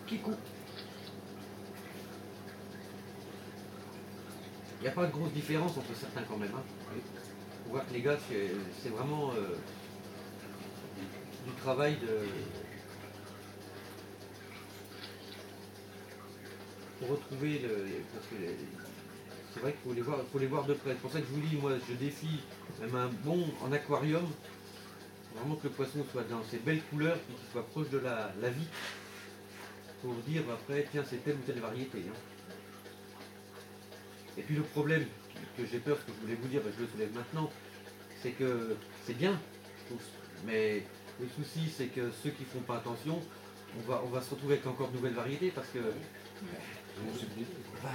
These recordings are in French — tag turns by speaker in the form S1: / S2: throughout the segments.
S1: qui coupe. Il n'y a pas de grosse différence entre certains quand même. Hein. On voit que les gars, c'est vraiment du travail de... pour retrouver le... Parce que c'est vrai qu'il faut les voir de près. C'est pour ça que je vous dis, moi, je défie même un bon en aquarium, vraiment que le poisson soit dans ses belles couleurs, et qu'il soit proche de la vie, pour dire après, tiens, c'est telle ou telle variété. Hein. Et puis le problème que j'ai peur, ce que je voulais vous dire, je le soulève maintenant, c'est que c'est bien, je trouve, mais le souci, c'est que ceux qui ne font pas attention, on va se retrouver avec encore de nouvelles variétés, parce que... Bah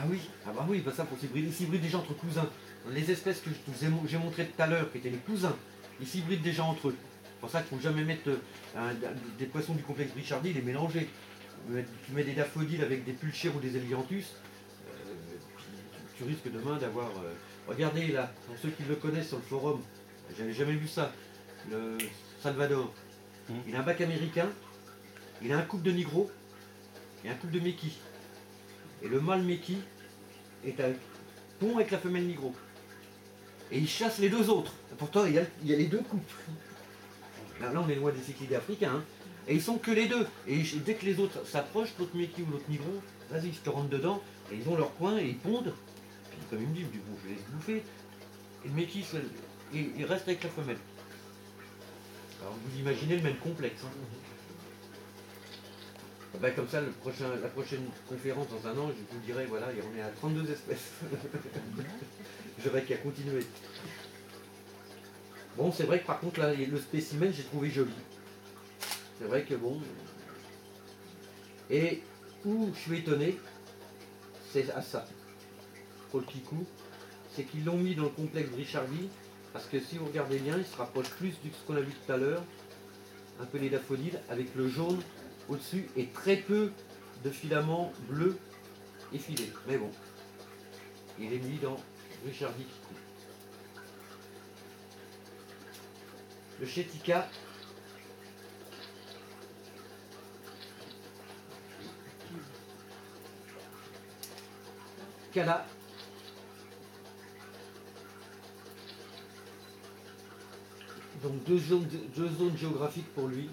S1: oui, bah ça pour s'hybrider. Ils s'hybrident déjà entre cousins. Les espèces que j'ai montrées tout à l'heure, qui étaient les cousins, ils s'hybrident déjà entre eux. C'est pour ça qu'il ne faut jamais mettre des poissons du complexe Brichardi, les mélanger. Tu mets des daffodiles avec des pulchères ou des hélianthus, tu risques demain d'avoir... regardez là, pour ceux qui le connaissent sur le forum, j'avais jamais vu ça, le Salvador. Il a un bac américain, il a un couple de Nigro et un couple de Meki. Et le mâle Meki est un pont avec la femelle Nigro. Et il chasse les deux autres. Pourtant, il y a les deux couples. Là, on est loin des cyclidés africains. Hein. Et ils sont que les deux. Et dès que les autres s'approchent, l'autre Meki ou l'autre Nigro, vas-y, je te rentre dedans. Et ils ont leur coin et ils pondent. Puis comme il me dit, du coup, je vais les bouffer. Et le Meki, il reste avec la femelle. Alors vous imaginez le même complexe. Hein. Ben, comme ça, la prochaine conférence dans un an, je vous dirai, voilà, on est à 32 espèces. J'aurais qu'à continuer. Bon, c'est vrai que par contre, là, le spécimen, j'ai trouvé joli. C'est vrai que bon... Et où je suis étonné, c'est à ça. Pour le kikou, c'est qu'ils l'ont mis dans le complexe Brichardi, parce que si vous regardez bien, il se rapproche plus de ce qu'on a vu tout à l'heure, un peu les daffodiles, avec le jaune au-dessus et très peu de filaments bleus effilés. Mais bon, il est mis dans Brichardi Kikou. Le Chetika, Kala, donc deux zones géographiques pour lui.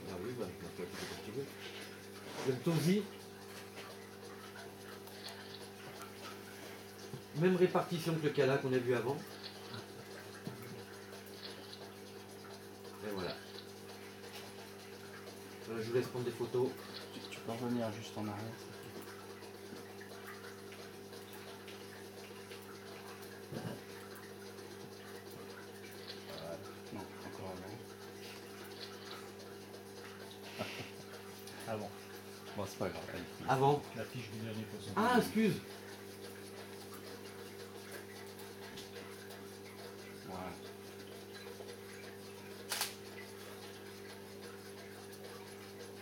S1: Ah oui, bah, le Tosi, même répartition que le Kala qu'on a vu avant. Et voilà. Je vous laisse prendre des photos.
S2: Tu peux revenir juste en arrière. Non, encore avant. Avant. Bon, c'est pas grave. Allez.
S1: Avant.
S3: La fiche du dernier poisson.
S1: Ah, excuse.
S2: Voilà.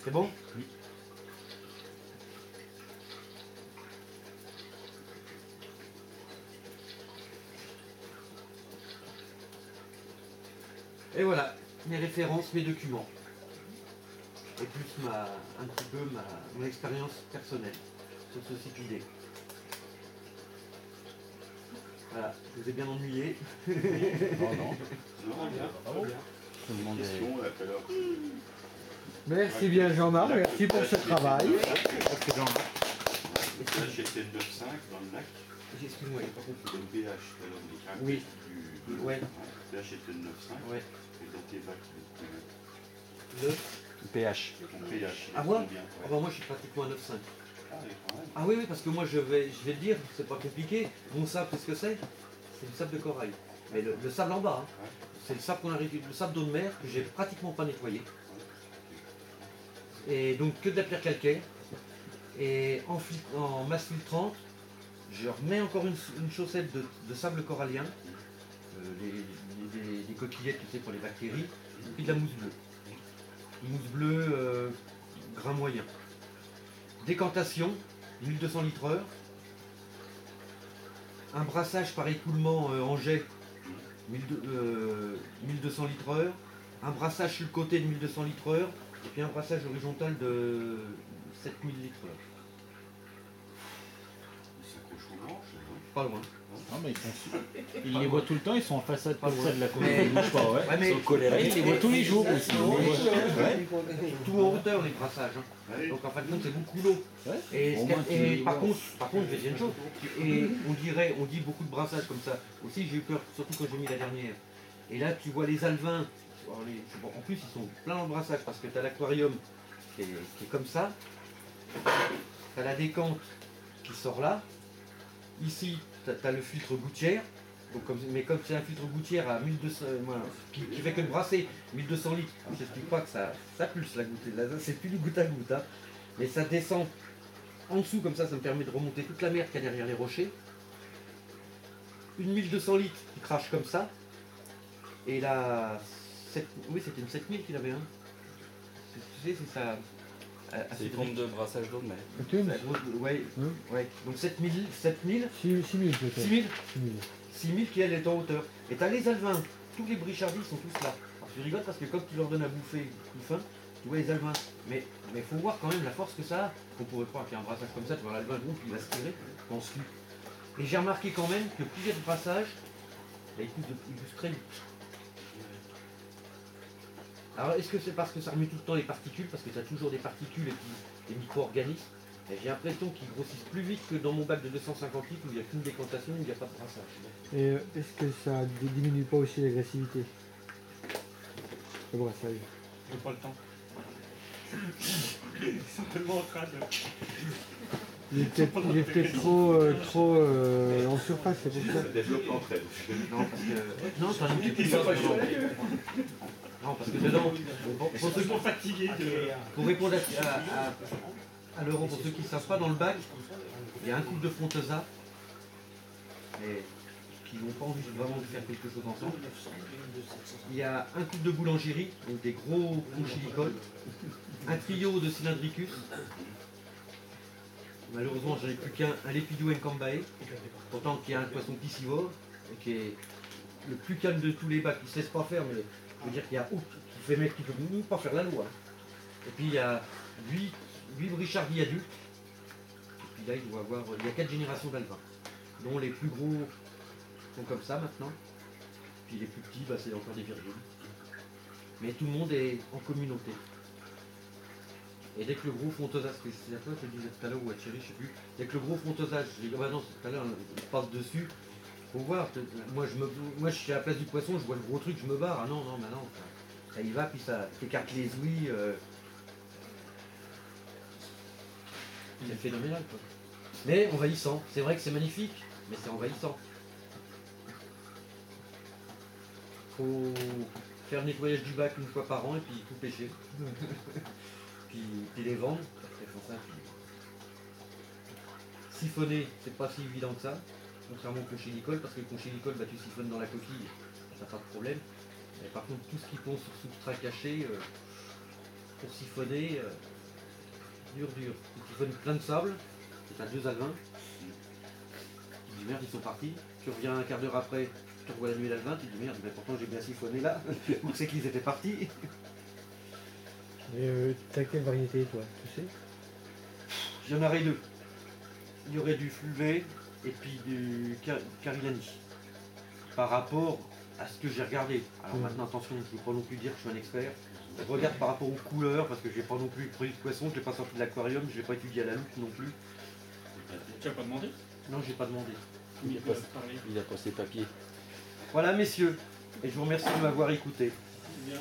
S1: C'est bon?
S2: Oui.
S1: Et voilà, mes références, mes documents. Et plus un petit peu mon expérience personnelle sur ce site idée. Voilà, je vous ai bien ennuyé.
S2: Non, non.
S4: Non, bien.
S3: Bravo.
S2: Tout le monde est...
S4: Question, là, tout à l'heure.
S1: Merci bien Jean-Marc, merci pour ce travail.
S2: Merci Jean-Marc.
S4: Le pH était 9,5 dans le lac.
S1: Excuse-moi, j'ai pas compris.
S4: Le pH, alors les caractéristiques
S1: Oui.
S4: du
S1: Ouais.
S4: Le pH était 9,5.
S1: Ouais.
S4: Et dans tes bacs, il
S1: Le...
S2: pH.
S4: ton pH.
S1: Ah moi
S4: combien?
S1: Ah bah moi je suis pratiquement à 9,5.
S4: Ah oui, quand même.
S1: Ah oui, oui, parce que moi je vais le dire, c'est pas compliqué. Mon sable, qu'est-ce que c'est? C'est du sable de corail. Mais le sable en bas, hein.
S4: Ouais.
S1: C'est le sable qu'on a récupéré, le sable d'eau de mer que j'ai pratiquement pas nettoyé. Et donc que de la pierre calcaire. Et en masse filtrante, je remets encore une chaussette de sable corallien, des coquillettes tu sais, pour les bactéries, et puis de la mousse bleue. Mousse bleue grain moyen. Décantation, 1200 litres heure. un brassage par écoulement en jet, 1200 litres heure, un brassage sur le côté de 1200 litres heure, et puis un brassage horizontal de 7000 litres heure.
S4: Ça coche aux branches, non?
S1: Pas loin.
S2: Non, mais ils les voient tout le temps, ils sont en façade comme ça de la côte.
S1: Mais-
S2: Ils bougent pas, ouais.
S1: Ouais, mais-
S2: Ils sont colérés, ils les voient tous les jours aussi. Ouais.
S1: Tout en hauteur les brassages. Hein.
S4: Ouais.
S1: Donc en fin de compte c'est beaucoup l'eau.
S2: Ouais.
S1: Et,
S2: Au moins, tu
S1: et
S2: les
S1: par
S2: vois.
S1: contre, je vais dire une chose. Et on dit beaucoup de brassages comme ça. Aussi j'ai eu peur, surtout quand j'ai mis la dernière. Et là tu vois les alevins. Alors, bon, en plus ils sont pleins dans le brassage parce que tu as l'aquarium qui est comme ça. Tu as la décante qui sort là. Ici tu as le filtre gouttière. Donc, mais comme c'est un filtre gouttière à 1200, qui fait que le brasser 1200 litres, je t'explique pas que ça pulse la goutte, là, c'est plus du goutte à goutte, hein. Mais ça descend en dessous comme ça me permet de remonter toute la merde qu'il y a derrière les rochers. Une 1200 litres qui crache comme ça, et là, oui c'était une 7000 qu'il avait, hein. Tu sais, c'est ça.
S3: C'est une pompe de brassage d'eau, mais.
S1: Ouais, ouais. Donc 7000,
S5: 6 000 peut-être.
S1: 6000
S5: 6 000.
S1: 6000 qui elle est en hauteur. Et t'as les alevins, tous les brichardis sont tous là. Alors tu rigoles parce que quand tu leur donnes à bouffer tout fin, tu vois les alevins. Mais faut voir quand même la force que ça a. On pourrait croire qu'il y a un brassage comme ça, tu vois l'alevin groupe, il va se tirer, pense plus. Et j'ai remarqué quand même que plus il y a de brassage, il pousse très vite. Alors est-ce que c'est parce que ça remue tout le temps les particules, parce que tu as toujours des particules et puis des micro-organismes. Et j'ai l'impression qu'ils grossissent plus vite que dans mon bac de 250 litres où il n'y a qu'une décantation, où il n'y a pas de brassage.
S5: Et est-ce que ça diminue pas aussi l'agressivité? Le brassage.
S6: J'ai pas le temps. Ils sont tellement en train de.
S5: Il est peut-être trop en surface, c'est pour ça.
S4: Ça développe l'entraide.
S1: Non, parce que. Non, t'en as une petite non, parce que dedans, pour ceux qui-
S6: Trop fatigués de.
S1: pour répondre à l'euro, pour ceux qui ne savent pas, dans le bac, il y a un couple de Frontosa, et qui n'ont pas envie vraiment de faire quelque chose ensemble. Il y a un couple de boulangerie, donc des gros conchilicoles, un trio de cylindricus. Malheureusement, j'en ai plus qu'un, un Lepidou Nkambae, pourtant qui est un poisson piscivore, et qui est le plus calme de tous les bacs, il ne se laisse pas faire, mais je veux dire qu'il y a qui fait mettre qui peut même pas faire la loi. Et puis il y a 8 brichardis adultes, et puis là il y a 4 générations d'alvins, dont les plus gros sont comme ça maintenant, puis les plus petits, c'est encore des virgules. Mais tout le monde est en communauté. Et dès que le gros Frontosa, c'est à toi que je disais tout à l'heure, ou à Thierry, je sais plus, dès que le gros Frontosa, je dis, oh bah non, tout à l'heure, on passe dessus, faut voir, moi je suis à la place du poisson, je vois le gros truc, je me barre, ah non, maintenant, ça y va, puis ça t'écarte les ouïes, c'est phénoménal quoi. Mais envahissant, c'est vrai que c'est magnifique, mais c'est envahissant. Faut faire le nettoyage du bac une fois par an et puis tout pêcher. puis les vendre, c'est pour ça. Siphonner, c'est pas si évident que ça, contrairement au conchylicole, parce que le conchylicole, tu siphonnes dans la coquille, ça n'a pas de problème. Mais par contre, tout ce qui pond sur substrat caché, pour siphonner, dur. Tu siphonnes plein de sable, et t'as 2 alevins, tu te dis merde, ils sont partis, tu reviens un quart d'heure après, tu revois la nuit l'alevin, tu te dis merde, mais pourtant j'ai bien siphonné là, où c'est qu'ils étaient partis.
S5: Et t'as quelle variété toi, tu sais?
S1: Il y en aurait 2. Il y aurait du Fluvet et puis du Carilani. Par rapport à ce que j'ai regardé. Alors maintenant attention, je ne veux pas non plus dire que je suis un expert. Je regarde par rapport aux couleurs, parce que je n'ai pas non plus produit de poisson, je ne l'ai pas sorti de l'aquarium, je ne l'ai pas étudié à la loupe non plus.
S6: Tu as pas demandé?
S1: Non, j'ai pas demandé.
S6: Il a parlé.
S2: Il a pas ses papiers.
S1: Voilà messieurs, et je vous remercie de m'avoir écouté.
S6: Bien.